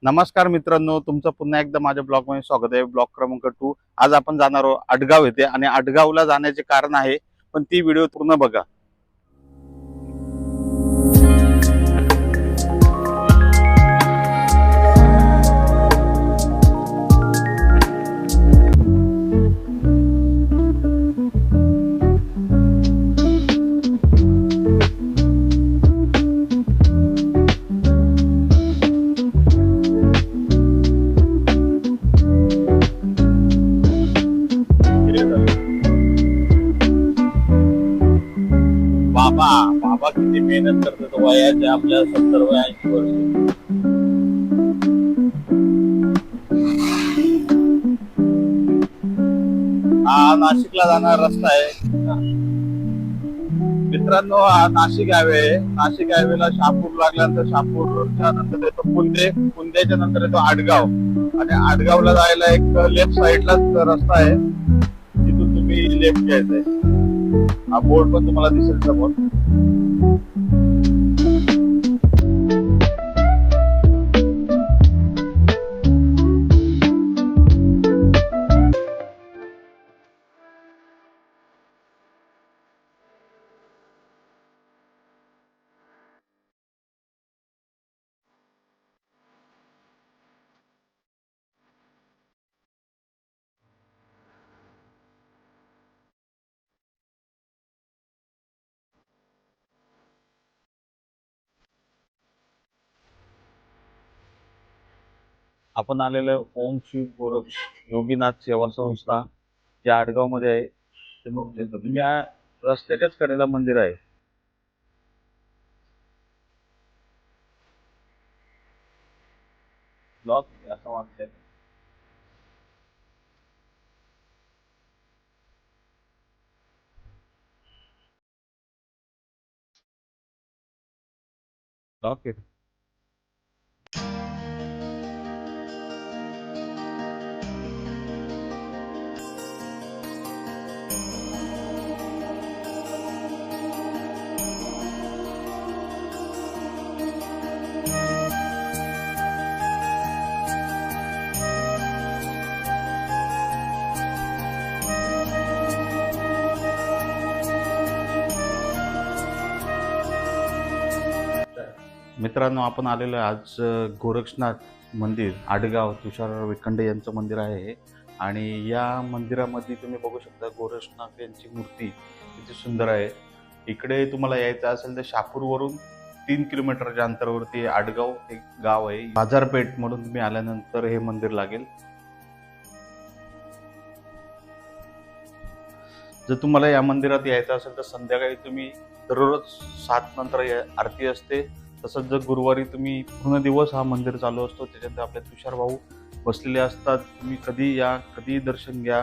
नमस्कार मित्रांनो, तुमचं पुन्हा एकदा माझ्या ब्लॉगमध्ये स्वागत आहे. ब्लॉग क्रमांक 2. आज आपण जाणार आहोत आडगाव येथे आणि आडगावला जाण्याचे कारण आहे, पण ती व्हिडिओ पूर्ण बघा. बाबा बाबा किती मेहनत करतात वयाचे आपल्या 70-80 वर्ष. हा नाशिकला जाणारा रस्ता आहे मित्रांनो. हा नाशिक हायवे. नाशिक हायवेला शापूर लागल्यानंतर शापूरच्या नंतर येतो पुंदे, पुंदेच्या नंतर येतो आडगाव आणि आडगावला जायला एक लेफ्ट साइडलाच रस्ता आहे, तिथून तुम्ही लेफ्ट घ्यायचंय. हा बोर्ड पण तुम्हाला दिसेल समोर. आपण आलेलं ओम श्री गोरख योगीनाथ सेवा संस्था जे आडगाव मध्ये आहे. तुम्ही या रस्त्याच्याच कडेला मंदिर आहे. ब्लॉक असं वाटतंय. ब्लॉक आहे. मित्रांनो, आपण आलेलो आज गोरक्षनाथ मंदिर आडगाव तुषार विखंडे यांचं मंदिर आहे हे. आणि या मंदिरामध्ये तुम्ही बघू शकता गोरक्षनाथ यांची मूर्ती किती सुंदर आहे. इकडे तुम्हाला यायचं असेल तर शापूरवरून 3 किलोमीटरच्या अंतरावरती आडगाव एक गाव आहे. बाजारपेठ म्हणून तुम्ही आल्यानंतर हे मंदिर लागेल. जर तुम्हाला या मंदिरात यायचं असेल तर संध्याकाळी तुम्ही दररोज 7 नंतर आरती असते. तसंच जर गुरुवारी तुम्ही पूर्ण दिवस हा मंदिर चालू असतो. त्याच्यानंतर आपले तुषार भाऊ बसलेले असतात. तुम्ही कधी या, कधी दर्शन घ्या.